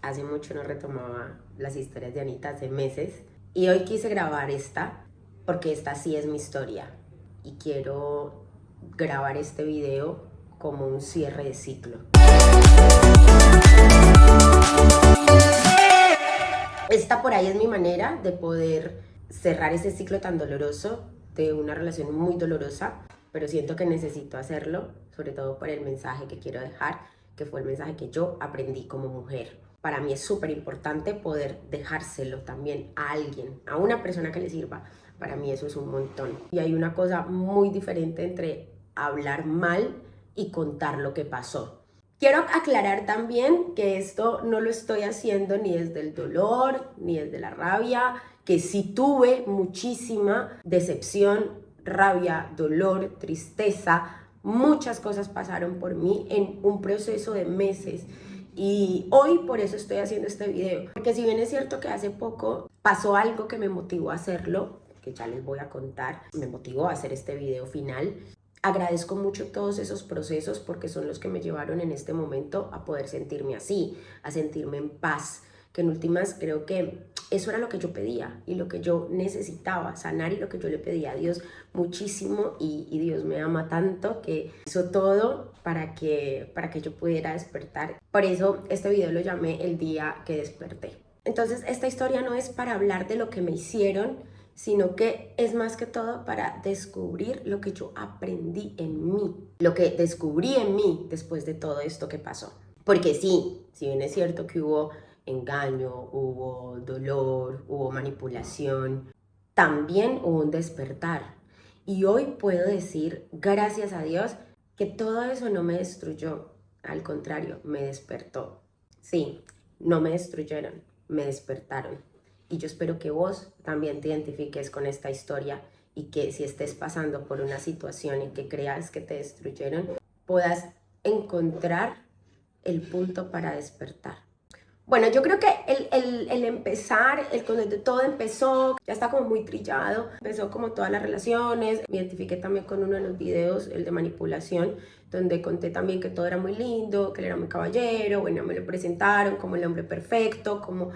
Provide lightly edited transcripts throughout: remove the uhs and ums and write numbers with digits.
Hace mucho no retomaba las historias de Anita, hace meses. Y hoy quise grabar esta, porque esta sí es mi historia. Y quiero grabar este video como un cierre de ciclo. Esta por ahí es mi manera de poder cerrar ese ciclo tan doloroso de una relación muy dolorosa, pero siento que necesito hacerlo, sobre todo por el mensaje que quiero dejar, que fue el mensaje que yo aprendí como mujer. Para mí es súper importante poder dejárselo también a alguien, a una persona que le sirva. Para mí eso es un montón. Y hay una cosa muy diferente entre hablar mal y contar lo que pasó. Quiero aclarar también que esto no lo estoy haciendo ni desde el dolor, ni desde la rabia, que sí tuve muchísima decepción, rabia, dolor, tristeza. Muchas cosas pasaron por mí en un proceso de meses. Y hoy por eso estoy haciendo este video. Porque si bien es cierto que hace poco pasó algo que me motivó a hacerlo, que ya les voy a contar, me motivó a hacer este video final. Agradezco mucho todos esos procesos porque son los que me llevaron en este momento a poder sentirme así, a sentirme en paz, que en últimas creo que eso era lo que yo pedía y lo que yo necesitaba sanar y lo que yo le pedía a Dios muchísimo y Dios me ama tanto que hizo todo para que yo pudiera despertar. Por eso este video lo llamé El día que desperté. Entonces esta historia no es para hablar de lo que me hicieron, sino que es más que todo para descubrir lo que yo aprendí en mí, lo que descubrí en mí después de todo esto que pasó. Porque sí, si bien es cierto que hubo engaño, hubo dolor, hubo manipulación, también hubo un despertar. Y hoy puedo decir, gracias a Dios, que todo eso no me destruyó, al contrario, me despertó. Sí, no me destruyeron, me despertaron. Y yo espero que vos también te identifiques con esta historia y que si estés pasando por una situación y que creas que te destruyeron, puedas encontrar el punto para despertar. Bueno, yo creo que el empezar, cuando todo empezó, ya está como muy trillado, empezó como todas las relaciones, me identifiqué también con uno de los videos, el de manipulación, donde conté también que todo era muy lindo, que él era muy caballero, bueno, me lo presentaron como el hombre perfecto, como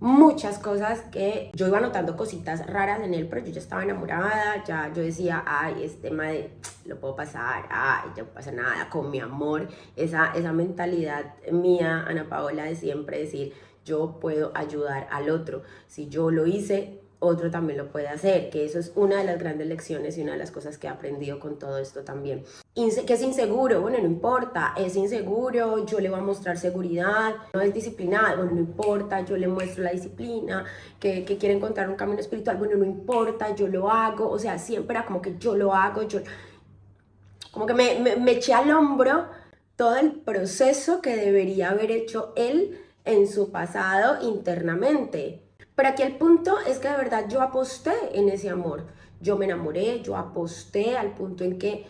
muchas cosas que yo iba notando cositas raras en él, pero yo ya estaba enamorada, ya yo decía, ay, es tema de, lo puedo pasar, ay, ya no pasa nada, con mi amor, esa mentalidad mía, Ana Paola, de siempre decir, yo puedo ayudar al otro, si yo lo hice, otro también lo puede hacer, que eso es una de las grandes lecciones y una de las cosas que he aprendido con todo esto también. Que es inseguro, bueno, no importa, es inseguro, yo le voy a mostrar seguridad, no es disciplinado, bueno, no importa, yo le muestro la disciplina, que quiere encontrar un camino espiritual, bueno, no importa, yo lo hago, o sea, siempre era como que yo lo hago, yo como que me eché al hombro todo el proceso que debería haber hecho él en su pasado internamente. Pero aquí el punto es que de verdad yo aposté en ese amor. Yo me enamoré, yo aposté al punto en que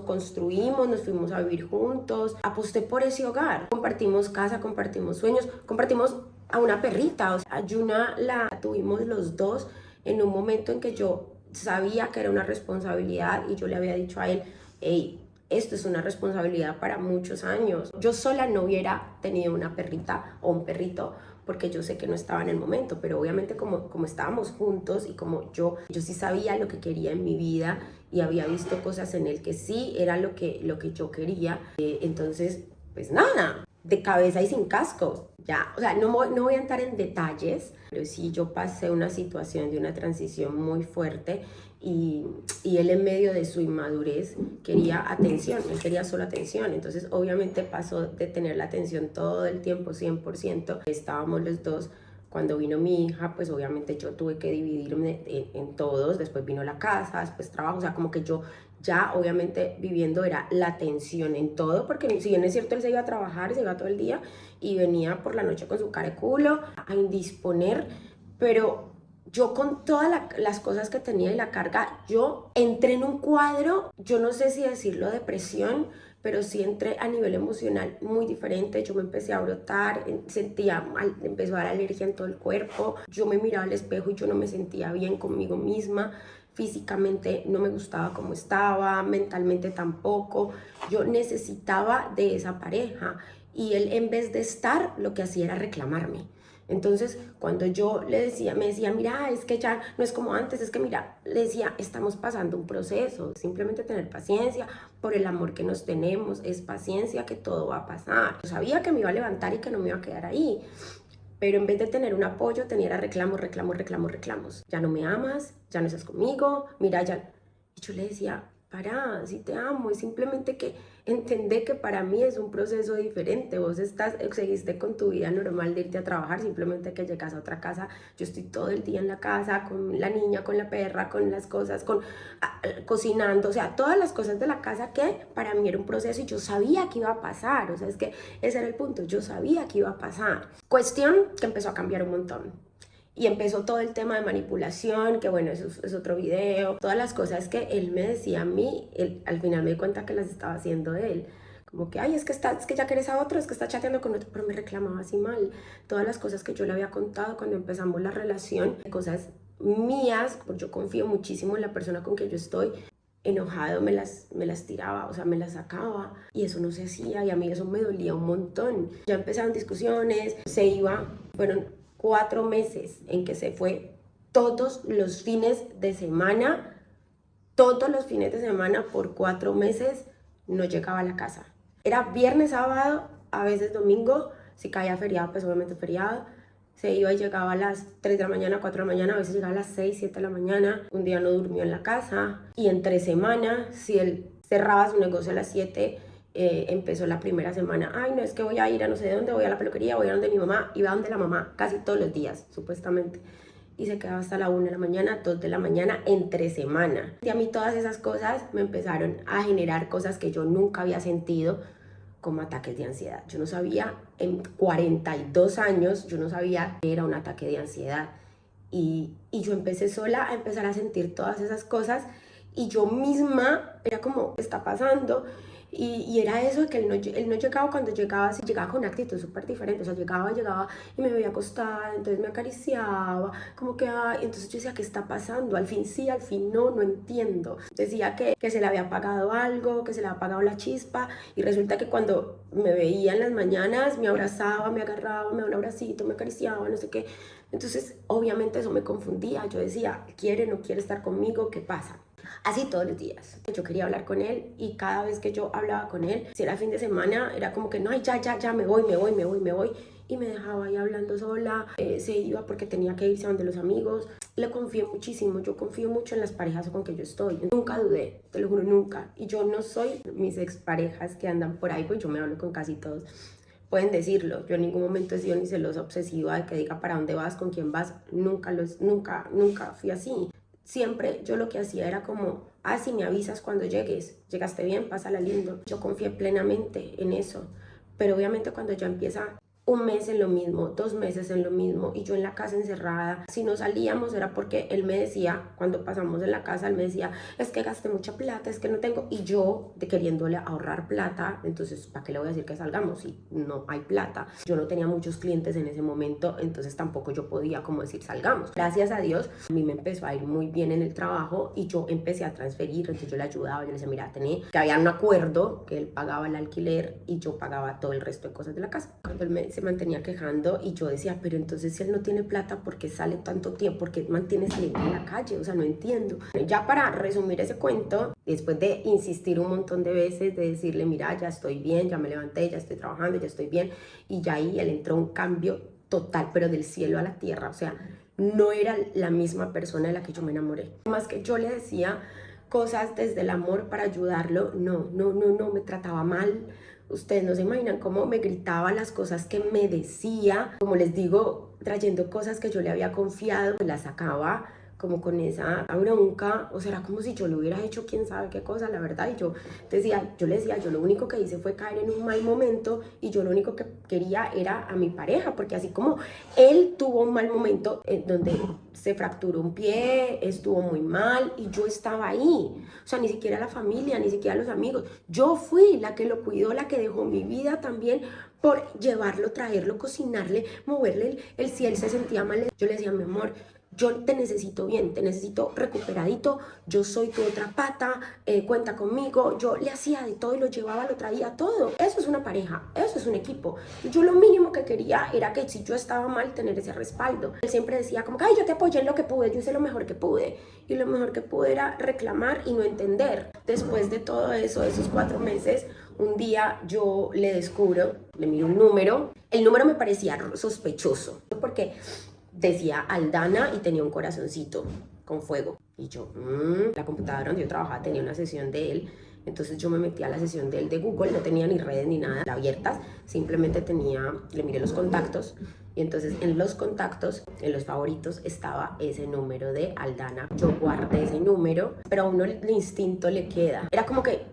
construimos, nos fuimos a vivir juntos. Aposté por ese hogar. Compartimos casa, compartimos sueños, compartimos a una perrita. O sea, a Yuna la tuvimos los dos en un momento en que yo sabía que era una responsabilidad y yo le había dicho a él, hey, esto es una responsabilidad para muchos años. Yo sola no hubiera tenido una perrita o un perrito porque yo sé que no estaba en el momento, pero obviamente como estábamos juntos y como yo sí sabía lo que quería en mi vida y había visto cosas en él que sí era lo que yo quería, entonces pues nada, de cabeza y sin casco, ya, o sea, no voy a entrar en detalles, pero sí yo pasé una situación de una transición muy fuerte y él en medio de su inmadurez quería atención, él quería solo atención, entonces obviamente pasó de tener la atención todo el tiempo, 100%, estábamos los dos. Cuando vino mi hija, pues obviamente yo tuve que dividirme en todos, después vino la casa, después trabajo, o sea, como que yo ya obviamente viviendo era la atención en todo, porque si bien es cierto él se iba a trabajar, se iba todo el día y venía por la noche con su cara de culo a indisponer, pero yo con todas las cosas que tenía y la carga, yo entré en un cuadro, yo no sé si decirlo depresión, pero sí entré a nivel emocional muy diferente. Yo me empecé a brotar, sentía mal, empezó a dar alergia en todo el cuerpo, yo me miraba al espejo y yo no me sentía bien conmigo misma, físicamente no me gustaba como estaba, mentalmente tampoco, yo necesitaba de esa pareja y él en vez de estar, lo que hacía era reclamarme. Entonces, cuando yo le decía, me decía, mira, es que ya no es como antes, es que mira, le decía, estamos pasando un proceso, simplemente tener paciencia por el amor que nos tenemos, es paciencia que todo va a pasar. Yo sabía que me iba a levantar y que no me iba a quedar ahí, pero en vez de tener un apoyo, tenía reclamos, reclamos, reclamos, reclamos. Ya no me amas, ya no estás conmigo, mira, ya... Y yo le decía, para, sí te amo, es simplemente que entendé que para mí es un proceso diferente. Vos seguiste con tu vida normal de irte a trabajar, simplemente que llegas a otra casa. Yo estoy todo el día en la casa con la niña, con la perra, con las cosas, cocinando, o sea, todas las cosas de la casa que para mí era un proceso y yo sabía que iba a pasar. O sea, es que ese era el punto, yo sabía que iba a pasar. Cuestión que empezó a cambiar un montón. Y empezó todo el tema de manipulación, que bueno, eso es otro video. Todas las cosas que él me decía a mí, al final me di cuenta que las estaba haciendo él. Como que, ay, es que ya querés a otro, es que está chateando con otro, pero me reclamaba así mal. Todas las cosas que yo le había contado cuando empezamos la relación, cosas mías, porque yo confío muchísimo en la persona con que yo estoy, enojado me las tiraba, o sea, me las sacaba y eso no se hacía y a mí eso me dolía un montón. Ya empezaron discusiones, se iba, fueron 4 meses en que se fue todos los fines de semana por 4 meses no llegaba a la casa. Era viernes, sábado, a veces domingo, si caía feriado, pues obviamente feriado. Se iba y llegaba a las 3 de la mañana, 4 de la mañana, a veces llegaba a las 6, 7 de la mañana. Un día no durmió en la casa. Y entre semana, si él cerraba su negocio a las 7, empezó la primera semana. Ay, no, es que voy a ir a no sé dónde, voy a la peluquería, voy a donde mi mamá. Iba donde la mamá casi todos los días, supuestamente. Y se quedaba hasta la 1 de la mañana, 2 de la mañana, entre semana. Y a mí todas esas cosas me empezaron a generar cosas que yo nunca había sentido, como ataques de ansiedad. Yo no sabía, en 42 años, yo no sabía que era un ataque de ansiedad. Y yo empecé sola a empezar a sentir todas esas cosas y yo misma era como, ¿qué está pasando? Y era eso de que él no llegaba, cuando llegaba, sí, llegaba con una actitud súper diferente, o sea, llegaba y me veía acostada, entonces me acariciaba, como que, ay, entonces yo decía, ¿qué está pasando? Al fin sí, al fin no, no entiendo. Decía que se le había apagado algo, que se le había apagado la chispa, y resulta que cuando me veía en las mañanas, me abrazaba, me agarraba, me daba un abracito, me acariciaba, no sé qué. Entonces, obviamente eso me confundía, yo decía, ¿quiere, no quiere estar conmigo? ¿Qué pasa? Así todos los días. Yo quería hablar con él y cada vez que yo hablaba con él, si era fin de semana, era como que no, ya, me voy. Y me dejaba ahí hablando sola, se iba porque tenía que irse donde los amigos. Le confié muchísimo, yo confío mucho en las parejas con que yo estoy. Nunca dudé, te lo juro, nunca. Y yo no soy mis exparejas que andan por ahí, pues yo me hablo con casi todos. Pueden decirlo, yo en ningún momento he sido ni celosa, obsesiva de que diga para dónde vas, con quién vas. Nunca fui así. Siempre yo lo que hacía era como, si me avisas cuando llegaste bien, pásala lindo. Yo confié plenamente en eso, pero obviamente cuando ya empieza 1 mes en lo mismo, 2 meses en lo mismo, y yo en la casa encerrada, si no salíamos era porque él me decía, cuando pasamos en la casa, él me decía, es que gasté mucha plata, es que no tengo, y yo queriéndole ahorrar plata, entonces, ¿para qué le voy a decir que salgamos si no hay plata? Yo no tenía muchos clientes en ese momento, entonces tampoco yo podía como decir salgamos. Gracias a Dios, a mí me empezó a ir muy bien en el trabajo y yo empecé a transferir, entonces yo le ayudaba, yo le decía, mira, que había un acuerdo que él pagaba el alquiler y yo pagaba todo el resto de cosas de la casa. Cuando él se mantenía quejando y yo decía, pero entonces si él no tiene plata, ¿por qué sale tanto tiempo? ¿Por qué mantiene saliendo en la calle? O sea, no entiendo. Ya para resumir ese cuento, después de insistir un montón de veces, de decirle, mira, ya estoy bien, ya me levanté, ya estoy trabajando, ya estoy bien, y ya ahí él entró un cambio total, pero del cielo a la tierra, o sea, no era la misma persona de la que yo me enamoré. Más que yo le decía cosas desde el amor para ayudarlo, no, me trataba mal. Ustedes no se imaginan cómo me gritaba las cosas que me decía, como les digo, trayendo cosas que yo le había confiado, las sacaba como con esa bronca, o sea, era como si yo le hubiera hecho quién sabe qué cosa, la verdad, y yo le decía, yo lo único que hice fue caer en un mal momento y yo lo único que quería era a mi pareja, porque así como él tuvo un mal momento en donde se fracturó un pie, estuvo muy mal y yo estaba ahí, o sea, ni siquiera la familia, ni siquiera los amigos, yo fui la que lo cuidó, la que dejó mi vida también por llevarlo, traerlo, cocinarle, moverle si él se sentía mal. Yo le decía, mi amor, yo te necesito bien, te necesito recuperadito, yo soy tu otra pata, cuenta conmigo. Yo le hacía de todo y lo llevaba, lo traía todo. Eso es una pareja, eso es un equipo. Yo lo mínimo que quería era que si yo estaba mal, tener ese respaldo. Él siempre decía como que, ay, yo te apoyé en lo que pude, yo hice lo mejor que pude. Y lo mejor que pude era reclamar y no entender. Después de todo eso, esos 4 meses, un día yo le descubro, le miro un número. El número me parecía sospechoso, porque decía Aldana y tenía un corazoncito con fuego. Y yo, la computadora donde yo trabajaba tenía una sesión de él. Entonces yo me metí a la sesión de él de Google, no tenía ni redes ni nada abiertas, simplemente le miré los contactos. Y entonces en los contactos, en los favoritos, estaba ese número de Aldana. Yo guardé ese número, pero a uno el instinto le queda. Era como que,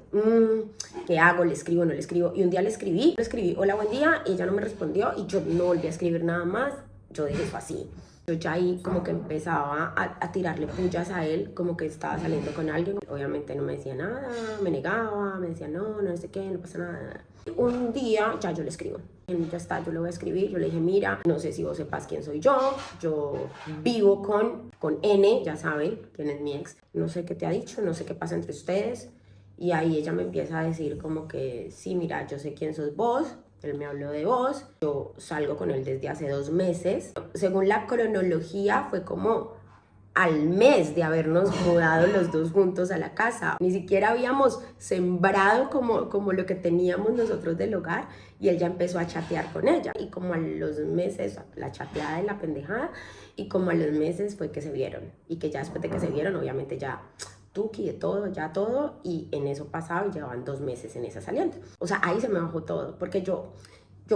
¿qué hago? ¿Le escribo o no le escribo? Y un día le escribí, hola, buen día, y ella no me respondió y yo no volví a escribir nada más. Yo dije, fue así. Yo ya ahí como que empezaba a tirarle pullas a él, como que estaba saliendo con alguien. Obviamente no me decía nada, me negaba, me decía no sé qué, no pasa nada. Un día ya yo le escribo, ya está, yo le voy a escribir. Yo le dije, mira, no sé si vos sepas quién soy yo vivo con N, ya saben quién es mi ex. No sé qué te ha dicho, no sé qué pasa entre ustedes. Y ahí ella me empieza a decir como que, sí, mira, yo sé quién sos vos. Él me habló de vos, yo salgo con él desde hace 2 meses. Según la cronología fue como al mes de habernos mudado los dos juntos a la casa. Ni siquiera habíamos sembrado como lo que teníamos nosotros del hogar y él ya empezó a chatear con ella. Y como a los meses, la chateada de la pendejada, y como a los meses fue que se vieron. Y que ya después de que se vieron, obviamente ya tuki de todo, ya todo, y en eso pasaba y llevaban 2 meses en esa saliendo. O sea, ahí se me bajó todo, porque yo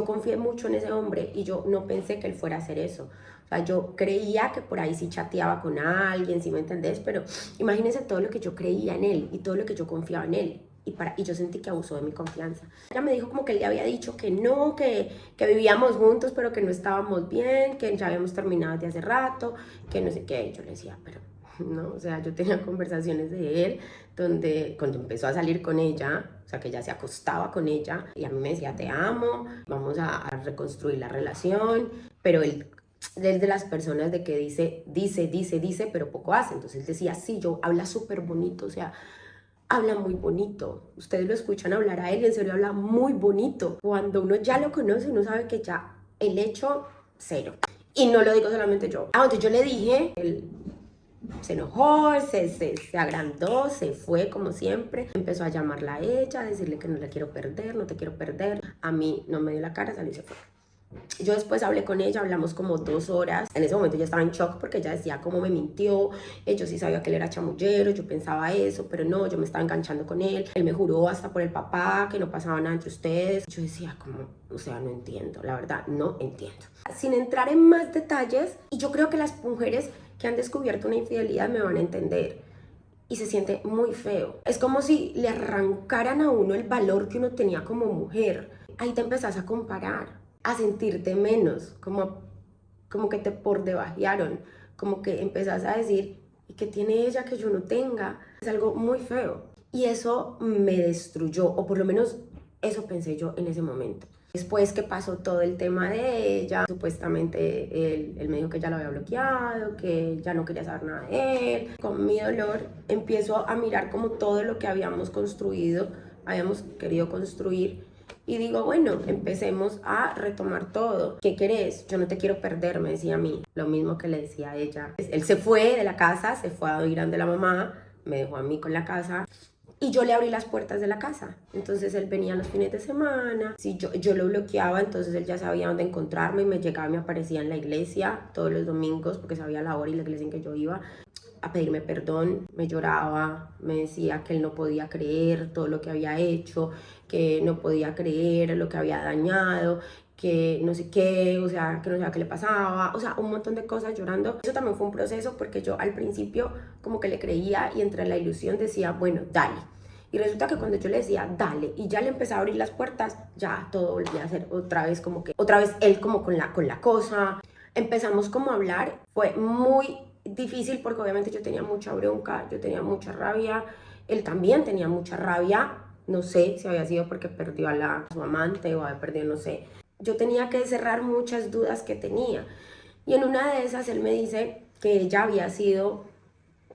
confié mucho en ese hombre y yo no pensé que él fuera a hacer eso. O sea, yo creía que por ahí sí chateaba con alguien, ¿sí me entendés? Pero imagínense todo lo que yo creía en él y todo lo que yo confiaba en él. Y yo sentí que abusó de mi confianza. Ella me dijo como que él le había dicho que no, que vivíamos juntos, pero que no estábamos bien, que ya habíamos terminado de hace rato, que no sé qué. Y yo le decía, pero no, o sea, yo tenía conversaciones de él donde cuando empezó a salir con ella, o sea, que ella se acostaba con ella y a mí me decía, te amo, vamos a reconstruir la relación, pero él es de las personas de que dice, pero poco hace. Entonces él decía, sí, yo habla súper bonito, o sea, habla muy bonito. Ustedes lo escuchan hablar a él y en serio habla muy bonito. Cuando uno ya lo conoce, uno sabe que ya el hecho, cero. Y no lo digo solamente yo. Entonces yo le dije, él se enojó, se agrandó, se fue como siempre. Empezó a llamarla a ella, a decirle que no la quiero perder, no te quiero perder. A mí no me dio la cara, salió y se fue. Yo después hablé con ella, hablamos como 2 horas. En ese momento yo estaba en shock porque ella decía cómo me mintió. Yo sí sabía que él era chamullero, yo pensaba eso, pero no, yo me estaba enganchando con él. Él me juró hasta por el papá que no pasaba nada entre ustedes. Yo decía como, o sea, no entiendo, la verdad, no entiendo. Sin entrar en más detalles, y yo creo que las mujeres que han descubierto una infidelidad me van a entender. Y se siente muy feo. Es como si le arrancaran a uno el valor que uno tenía como mujer. Ahí te empezás a comparar, a sentirte menos, como que te por debajearon, como que empezás a decir, ¿y qué tiene ella que yo no tenga? Es algo muy feo. Y eso me destruyó, o por lo menos eso pensé yo en ese momento. Después que pasó todo el tema de ella, supuestamente él me dijo que ya lo había bloqueado, que ya no quería saber nada de él. Con mi dolor empiezo a mirar como todo lo que habíamos construido, habíamos querido construir. Y digo, bueno, empecemos a retomar todo. ¿Qué querés? Yo no te quiero perder, me decía a mí. Lo mismo que le decía a ella. Él se fue de la casa, se fue a vivir donde la mamá, me dejó a mí con la casa. Y yo le abrí las puertas de la casa. Entonces él venía los fines de semana. Si yo lo bloqueaba, entonces él ya sabía dónde encontrarme y me llegaba y me aparecía en la iglesia todos los domingos porque sabía la hora y la iglesia en que yo iba a pedirme perdón. Me lloraba, me decía que él no podía creer todo lo que había hecho, que no podía creer lo que había dañado, que no sé qué, o sea, que no sabía qué le pasaba, o sea, un montón de cosas llorando. Eso también fue un proceso porque yo al principio como que le creía y entre la ilusión decía, bueno, dale. Y resulta que cuando yo le decía, dale, y ya le empecé a abrir las puertas, ya todo volvía a ser otra vez como que, otra vez él como con la cosa. Empezamos como a hablar, fue muy difícil porque obviamente yo tenía mucha bronca, yo tenía mucha rabia, él también tenía mucha rabia, no sé si había sido porque perdió a su amante o había perdido, no sé, yo tenía que cerrar muchas dudas que tenía. Y en una de esas él me dice que ella había sido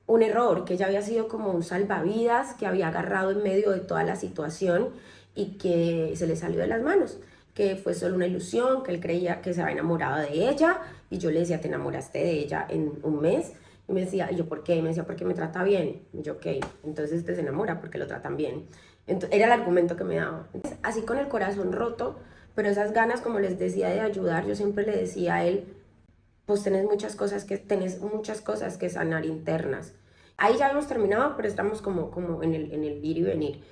un error, que ella había sido como un salvavidas, que había agarrado en medio de toda la situación y que se le salió de las manos, que fue solo una ilusión, que él creía que se había enamorado de ella, y yo le decía, ¿te enamoraste de ella en un mes? Y me decía, ¿y yo por qué? Y me decía, porque me trata bien. Y yo, ok, entonces te se enamora porque lo tratan bien. Entonces, era el argumento que me daba. Entonces, así con el corazón roto, pero esas ganas, como les decía, de ayudar, yo siempre le decía a él, pues tenés muchas cosas que sanar internas. Ahí ya hemos terminado, pero estamos como en el ir y venir.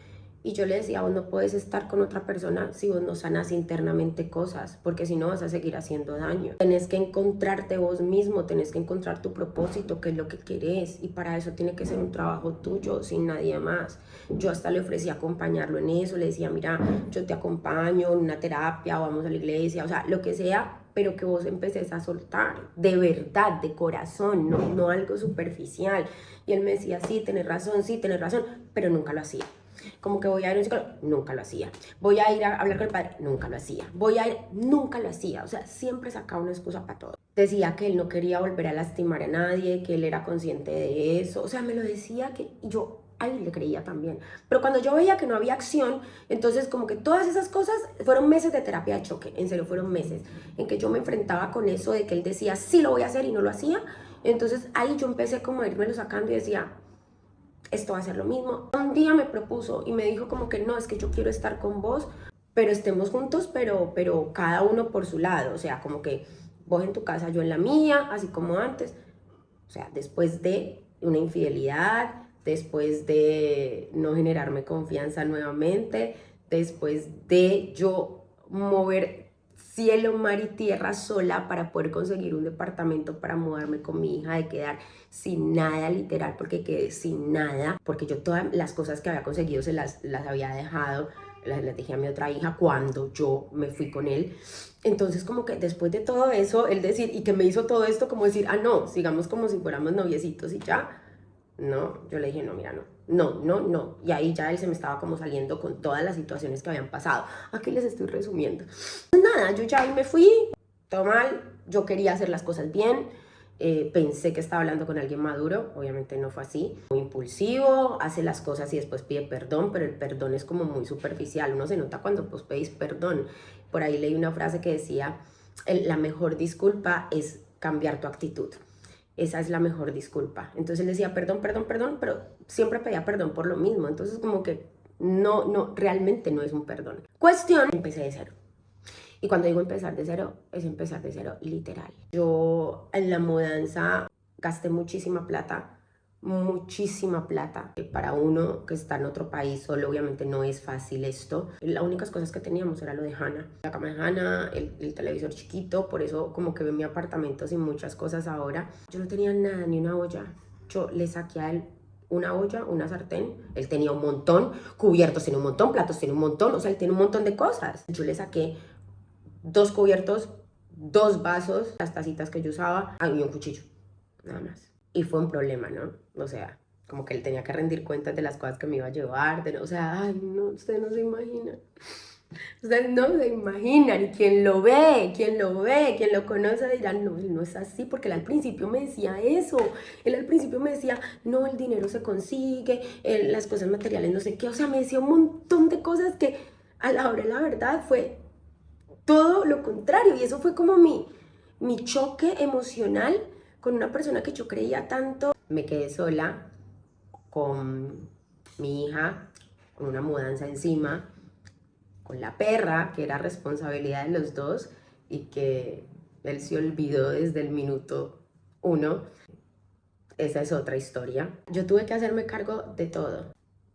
Y yo le decía, vos no puedes estar con otra persona si vos no sanas internamente cosas, porque si no vas a seguir haciendo daño. Tenés que encontrarte vos mismo, tenés que encontrar tu propósito, qué es lo que querés, y para eso tiene que ser un trabajo tuyo, sin nadie más. Yo hasta le ofrecí acompañarlo en eso, le decía, mira, yo te acompaño en una terapia, o vamos a la iglesia, o sea, lo que sea, pero que vos empeces a soltar, de verdad, de corazón, no algo superficial. Y él me decía, sí, tenés razón, pero nunca lo hacía. Como que voy a ir a un psicólogo, nunca lo hacía. Voy a ir a hablar con el padre, nunca lo hacía. Nunca lo hacía. O sea, siempre sacaba una excusa para todo. Decía que él no quería volver a lastimar a nadie, que él era consciente de eso. O sea, me lo decía que yo ahí le creía también. Pero cuando yo veía que no había acción, entonces como que todas esas cosas fueron meses de terapia de choque. En serio, fueron meses en que yo me enfrentaba con eso de que él decía, sí lo voy a hacer y no lo hacía. Entonces ahí yo empecé como a irme lo sacando y decía, esto va a ser lo mismo. Un día me propuso y me dijo como que no, es que yo quiero estar con vos, pero estemos juntos, pero cada uno por su lado. O sea, como que vos en tu casa, yo en la mía, así como antes. O sea, después de una infidelidad, después de no generarme confianza nuevamente, después de yo mover cielo, mar y tierra sola para poder conseguir un departamento para mudarme con mi hija, de quedar sin nada literal, porque quedé sin nada, porque yo todas las cosas que había conseguido se las había dejado, las dejé a mi otra hija cuando yo me fui con él. Entonces como que después de todo eso, él decir, y que me hizo todo esto, como decir, ah, no, sigamos como si fuéramos noviecitos y ya. No, yo le dije, no, mira, no. Y ahí ya él se me estaba como saliendo con todas las situaciones que habían pasado. Aquí les estoy resumiendo. Pues nada, yo ya ahí me fui, todo mal, yo quería hacer las cosas bien. Pensé que estaba hablando con alguien maduro, obviamente no fue así. Muy impulsivo, hace las cosas y después pide perdón, pero el perdón es como muy superficial. Uno se nota cuando pues pedís perdón. Por ahí leí una frase que decía, la mejor disculpa es cambiar tu actitud. Esa es la mejor disculpa. Entonces él decía perdón, pero siempre pedía perdón por lo mismo. Entonces como que realmente no es un perdón. Cuestión, empecé de cero. Y cuando digo empezar de cero, es empezar de cero literal. Yo en la mudanza gasté muchísima plata. Para uno que está en otro país solo, obviamente no es fácil esto. Las únicas cosas que teníamos era lo de Hannah. La cama de Hannah, el televisor chiquito, por eso como que ve mi apartamento sin muchas cosas ahora. Yo no tenía nada, ni una olla. Yo le saqué a él una olla, una sartén, él tenía un montón, cubiertos tiene un montón, platos tiene un montón, o sea, él tiene un montón de cosas. Yo le saqué 2 cubiertos, 2 vasos, las tacitas que yo usaba, y un cuchillo, nada más. Y fue un problema, ¿no? O sea, como que él tenía que rendir cuentas de las cosas que me iba a llevar, o sea, ay, no, ustedes no se imaginan. Ustedes no se imaginan, y quien lo ve, quien lo conoce dirá, no, él no es así, porque él al principio me decía eso, él al principio me decía, no, el dinero se consigue, las cosas materiales no sé qué, o sea, me decía un montón de cosas que a la hora de la verdad fue todo lo contrario, y eso fue como mi choque emocional con una persona que yo creía tanto. Me quedé sola con mi hija, con una mudanza encima, con la perra, que era responsabilidad de los dos y que él se olvidó desde el minuto 1. Esa es otra historia. Yo tuve que hacerme cargo de todo,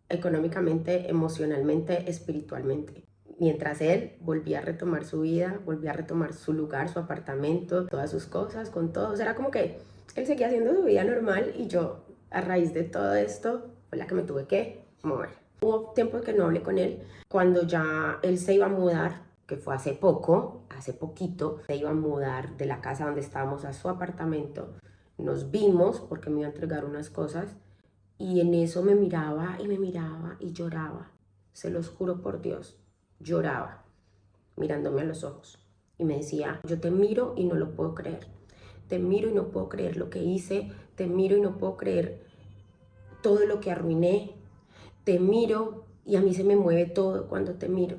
económicamente, emocionalmente, espiritualmente. Mientras él volvía a retomar su vida, volvía a retomar su lugar, su apartamento, todas sus cosas, con todo. O sea, era como que él seguía haciendo su vida normal y yo, a raíz de todo esto, fue la que me tuve que mover. Hubo tiempo que no hablé con él. Cuando ya él se iba a mudar, que fue hace poquito, se iba a mudar de la casa donde estábamos a su apartamento. Nos vimos porque me iba a entregar unas cosas y en eso me miraba y lloraba. Se los juro por Dios, lloraba mirándome a los ojos. y me decía, yo te miro y no lo puedo creer. Te miro y no puedo creer lo que hice, te miro y no puedo creer todo lo que arruiné, te miro y a mí se me mueve todo cuando te miro.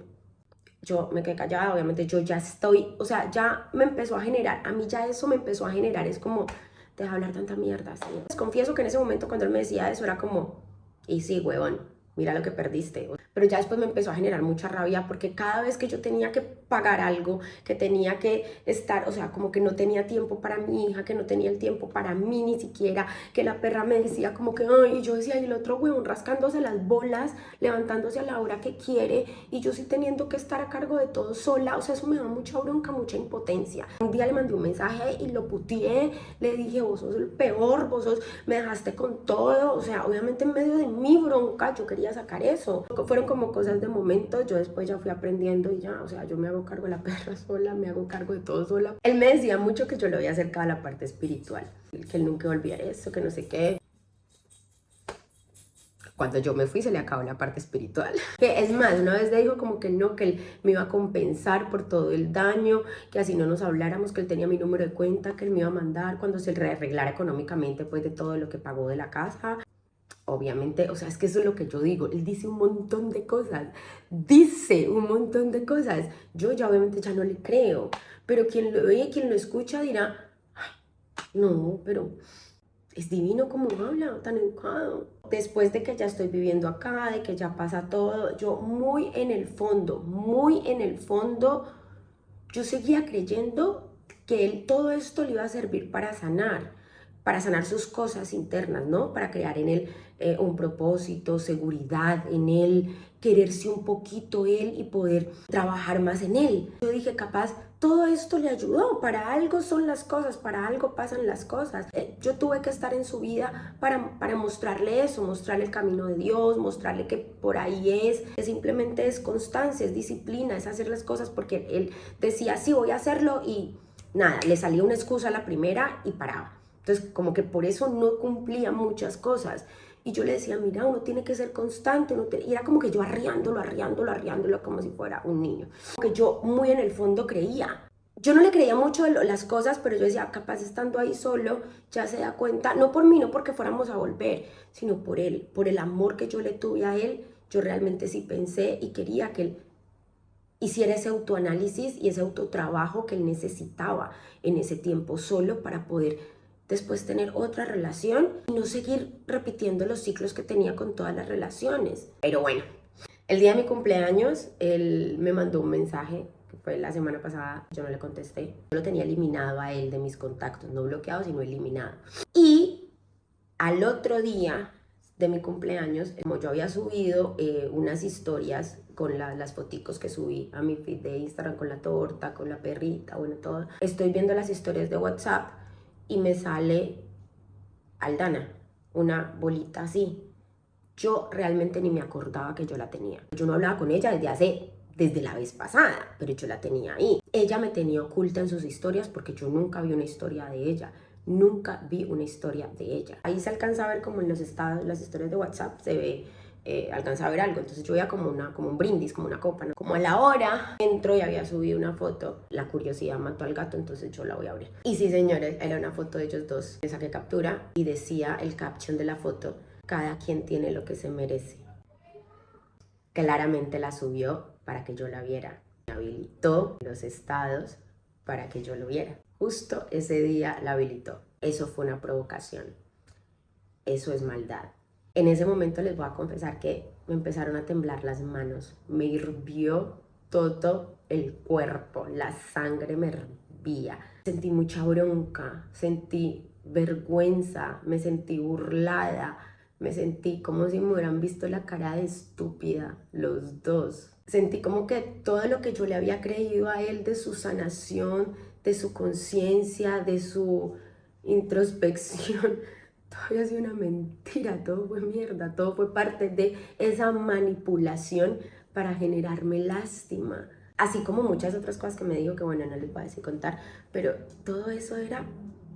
Yo me quedé callada, obviamente yo ya estoy, o sea, ya me empezó a generar, a mí ya eso me empezó a generar, es como, deja de hablar tanta mierda, ¿sí? Les confieso que en ese momento cuando él me decía eso era como, y sí, huevón, mira lo que perdiste. Pero ya después me empezó a generar mucha rabia porque cada vez que yo tenía que pagar algo, que tenía que estar, o sea, como que no tenía tiempo para mi hija, que no tenía el tiempo para mí ni siquiera, que la perra me decía como que, ay, y yo decía, y el otro huevón rascándose las bolas, levantándose a la hora que quiere, y yo sí teniendo que estar a cargo de todo sola, o sea, eso me da mucha bronca, mucha impotencia. Un día le mandé un mensaje y lo puteé, le dije, vos sos el peor, me dejaste con todo, o sea, obviamente en medio de mi bronca yo quería sacar eso. Fueron como cosas de momento, yo después ya fui aprendiendo y ya, o sea, yo me hago cargo de la perra sola, me hago cargo de todo sola. Él me decía mucho que yo lo había acercado a la parte espiritual, que él nunca olvidara eso, que no sé qué. Cuando yo me fui se le acabó la parte espiritual. Que es más, una vez le dijo como que no, que él me iba a compensar por todo el daño, que así no nos habláramos, que él tenía mi número de cuenta, que él me iba a mandar cuando se arreglara económicamente pues de todo lo que pagó de la casa. Obviamente, o sea, es que eso es lo que yo digo, él dice un montón de cosas, dice un montón de cosas, yo ya obviamente ya no le creo, pero quien lo ve, quien lo escucha dirá, no, pero es divino como habla, tan educado. Después de que ya estoy viviendo acá, de que ya pasa todo, yo muy en el fondo, yo seguía creyendo que él todo esto le iba a servir para sanar sus cosas internas, ¿no? Para crear en él un propósito, seguridad en él, quererse un poquito él y poder trabajar más en él. Yo dije, capaz, todo esto le ayudó, para algo son las cosas, para algo pasan las cosas. Yo tuve que estar en su vida para mostrarle eso, mostrarle el camino de Dios, mostrarle que por ahí es, que simplemente es constancia, es disciplina, es hacer las cosas porque él decía, sí, voy a hacerlo y nada, le salía una excusa a la primera y paraba. Entonces, como que por eso no cumplía muchas cosas. Y yo le decía, mira, uno tiene que ser constante. Y era como que yo arriándolo como si fuera un niño. Que yo muy en el fondo creía. Yo no le creía mucho de las cosas, pero yo decía, capaz estando ahí solo, ya se da cuenta, no por mí, no porque fuéramos a volver, sino por él, por el amor que yo le tuve a él. Yo realmente sí pensé y quería que él hiciera ese autoanálisis y ese autotrabajo que él necesitaba en ese tiempo solo para poder después tener otra relación y no seguir repitiendo los ciclos que tenía con todas las relaciones. Pero bueno, el día de mi cumpleaños, él me mandó un mensaje, que fue la semana pasada, yo no le contesté. Yo lo tenía eliminado a él de mis contactos, no bloqueado, sino eliminado. Y al otro día de mi cumpleaños, como yo había subido unas historias con las foticos que subí a mi feed de Instagram, con la torta, con la perrita, bueno, todo. Estoy viendo las historias de WhatsApp y me sale Aldana, una bolita así. Yo realmente ni me acordaba que yo la tenía. Yo no hablaba con ella desde la vez pasada, pero yo la tenía ahí. Ella me tenía oculta en sus historias porque yo nunca vi una historia de ella. Nunca vi una historia de ella. Ahí se alcanza a ver como en los estados, las historias de WhatsApp, se ve, alcanza a ver algo. Entonces yo veía como un brindis, como una copa, ¿no? Como a la hora entro y había subido una foto. La curiosidad mató al gato, entonces yo la voy a abrir. Y sí, señores, era una foto de ellos dos. Le saqué captura y decía el caption de la foto: cada quien tiene lo que se merece. Claramente la subió para que yo la viera. Me habilitó los estados para que yo lo viera. Justo ese día la habilitó. Eso fue una provocación. Eso es maldad. En ese momento les voy a confesar que me empezaron a temblar las manos. Me hirvió todo el cuerpo. La sangre me hervía. Sentí mucha bronca. Sentí vergüenza. Me sentí burlada. Me sentí como si me hubieran visto la cara de estúpida los dos. Sentí como que todo lo que yo le había creído a él de su sanación, de su conciencia, de su introspección, todo había sido una mentira, todo fue mierda, todo fue parte de esa manipulación para generarme lástima. Así como muchas otras cosas que me dijo que bueno, no les voy a decir contar, pero todo eso era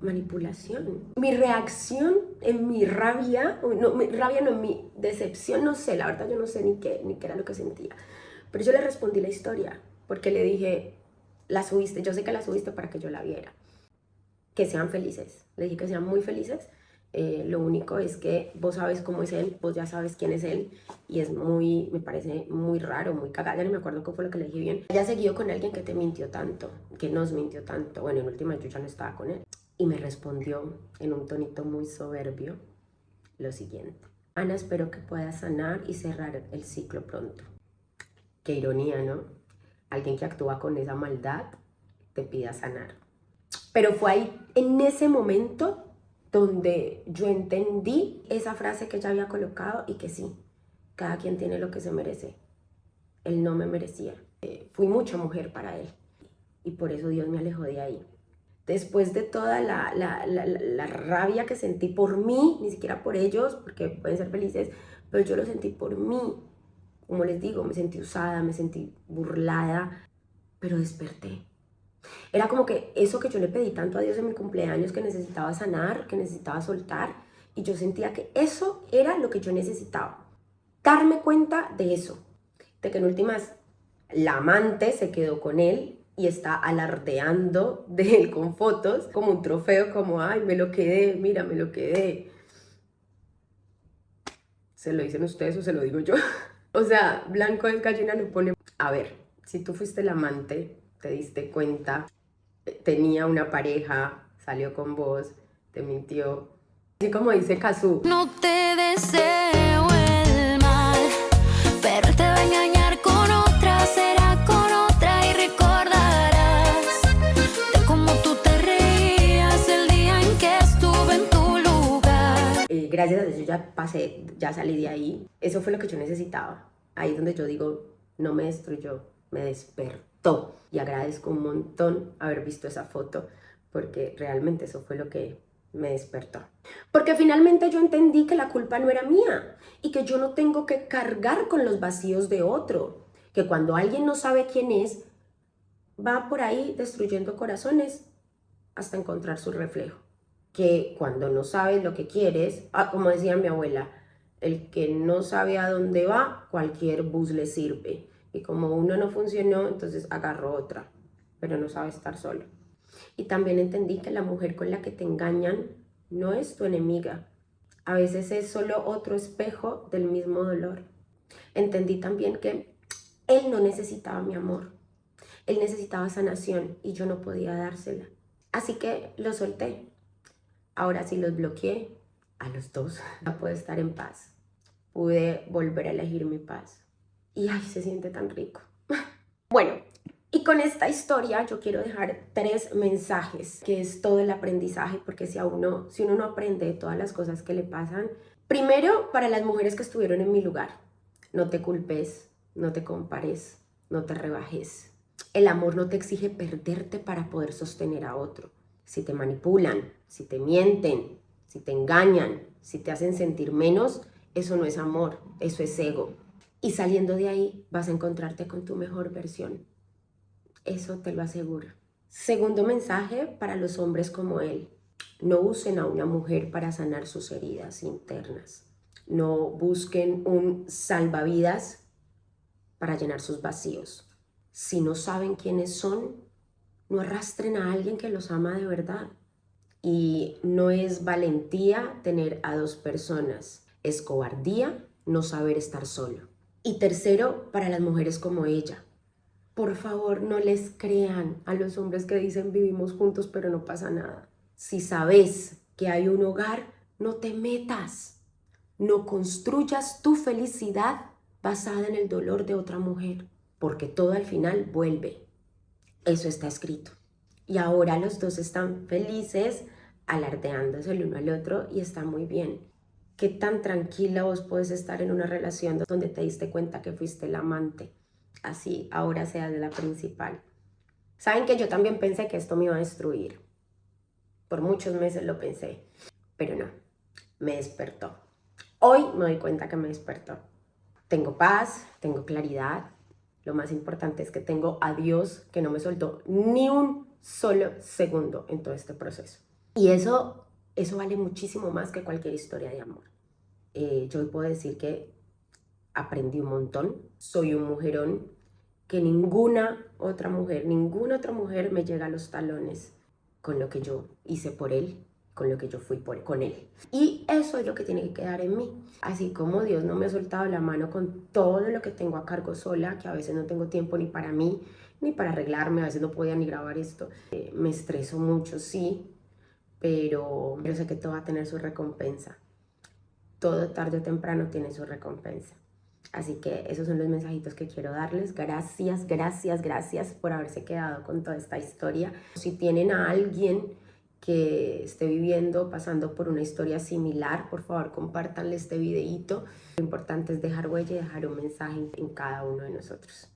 manipulación. Mi reacción en mi rabia, no, en mi decepción, no sé, la verdad yo no sé ni qué era lo que sentía. Pero yo le respondí la historia, porque le dije, la subiste, yo sé que la subiste para que yo la viera. Que sean felices, le dije que sean muy felices. Lo único es que vos sabes cómo es él, vos ya sabes quién es él y es muy, me parece muy raro, muy cagada, ya no me acuerdo qué fue lo que le dije bien. Haya seguido con alguien que te mintió tanto, que nos mintió tanto. Bueno, en última yo ya no estaba con él. Y me respondió en un tonito muy soberbio lo siguiente: Ana, espero que puedas sanar y cerrar el ciclo pronto. Qué ironía, ¿no? Alguien que actúa con esa maldad te pida sanar. Pero fue ahí, en ese momento, donde yo entendí esa frase que ella había colocado y que sí, cada quien tiene lo que se merece. Él no me merecía. Fui mucha mujer para él y por eso Dios me alejó de ahí. Después de toda la rabia que sentí por mí, ni siquiera por ellos, porque pueden ser felices, pero yo lo sentí por mí. Como les digo, me sentí usada, me sentí burlada, pero desperté. Era como que eso que yo le pedí tanto a Dios en mi cumpleaños, que necesitaba sanar, que necesitaba soltar, y yo sentía que eso era lo que yo necesitaba. Darme cuenta de eso, de que en últimas la amante se quedó con él y está alardeando de él con fotos, como un trofeo, como, ay, me lo quedé, mira, me lo quedé. ¿Se lo dicen ustedes o se lo digo yo? O sea, blanco de gallina no pone... A ver, si tú fuiste el amante, te diste cuenta, tenía una pareja, salió con vos, te mintió. Así como dice Cazzu. No te deseo el mal, pero él te va a engañar con otra, será con otra y recordarás de cómo tú te reías el día en que estuve en tu lugar. Gracias a Dios yo ya pasé, ya salí de ahí. Eso fue lo que yo necesitaba. Ahí es donde yo digo, no me destruyó, me despertó. Y agradezco un montón haber visto esa foto, porque realmente eso fue lo que me despertó. Porque finalmente yo entendí que la culpa no era mía y que yo no tengo que cargar con los vacíos de otro. Que cuando alguien no sabe quién es, va por ahí destruyendo corazones hasta encontrar su reflejo. Que cuando no sabes lo que quieres, como decía mi abuela, el que no sabe a dónde va, cualquier bus le sirve. Y como uno no funcionó, entonces agarró otra, pero no sabe estar solo. Y también entendí que la mujer con la que te engañan no es tu enemiga. A veces es solo otro espejo del mismo dolor. Entendí también que él no necesitaba mi amor. Él necesitaba sanación y yo no podía dársela. Así que lo solté. Ahora sí los bloqueé a los dos. Ya puedo estar en paz. Pude volver a elegir mi paz. Y ay, se siente tan rico. Bueno, y con esta historia yo quiero dejar 3 mensajes, que es todo el aprendizaje, porque si uno no aprende todas las cosas que le pasan, primero para las mujeres que estuvieron en mi lugar, no te culpes, no te compares, no te rebajes. El amor no te exige perderte para poder sostener a otro. Si te manipulan, si te mienten, si te engañan, si te hacen sentir menos, eso no es amor, eso es ego. Y saliendo de ahí vas a encontrarte con tu mejor versión. Eso te lo aseguro. Segundo mensaje para los hombres como él. No usen a una mujer para sanar sus heridas internas. No busquen un salvavidas para llenar sus vacíos. Si no saben quiénes son, no arrastren a alguien que los ama de verdad. Y no es valentía tener a 2 personas. Es cobardía no saber estar solo. Y tercero, para las mujeres como ella. Por favor, no les crean a los hombres que dicen vivimos juntos pero no pasa nada. Si sabes que hay un hogar, no te metas. No construyas tu felicidad basada en el dolor de otra mujer, porque todo al final vuelve. Eso está escrito. Y ahora los dos están felices, alardeándose el uno al otro y está muy bien. ¿Qué tan tranquila vos podés estar en una relación donde te diste cuenta que fuiste el amante? Así ahora seas la principal. Saben que yo también pensé que esto me iba a destruir. Por muchos meses lo pensé, pero no, me despertó. Hoy me doy cuenta que me despertó. Tengo paz, tengo claridad. Lo más importante es que tengo a Dios que no me soltó ni un solo segundo en todo este proceso. Y eso vale muchísimo más que cualquier historia de amor. Yo puedo decir que aprendí un montón, soy un mujerón que ninguna otra mujer me llega a los talones con lo que yo hice por él, con lo que yo fui con él. Y eso es lo que tiene que quedar en mí. Así como Dios no me ha soltado la mano con todo lo que tengo a cargo sola, que a veces no tengo tiempo ni para mí, ni para arreglarme, a veces no podía ni grabar esto. Me estreso mucho, sí, pero sé que todo va a tener su recompensa. Todo tarde o temprano tiene su recompensa. Así que esos son los mensajitos que quiero darles. Gracias, gracias, gracias por haberse quedado con toda esta historia. Si tienen a alguien que esté viviendo, pasando por una historia similar, por favor compártanle este videíto. Lo importante es dejar huella y dejar un mensaje en cada uno de nosotros.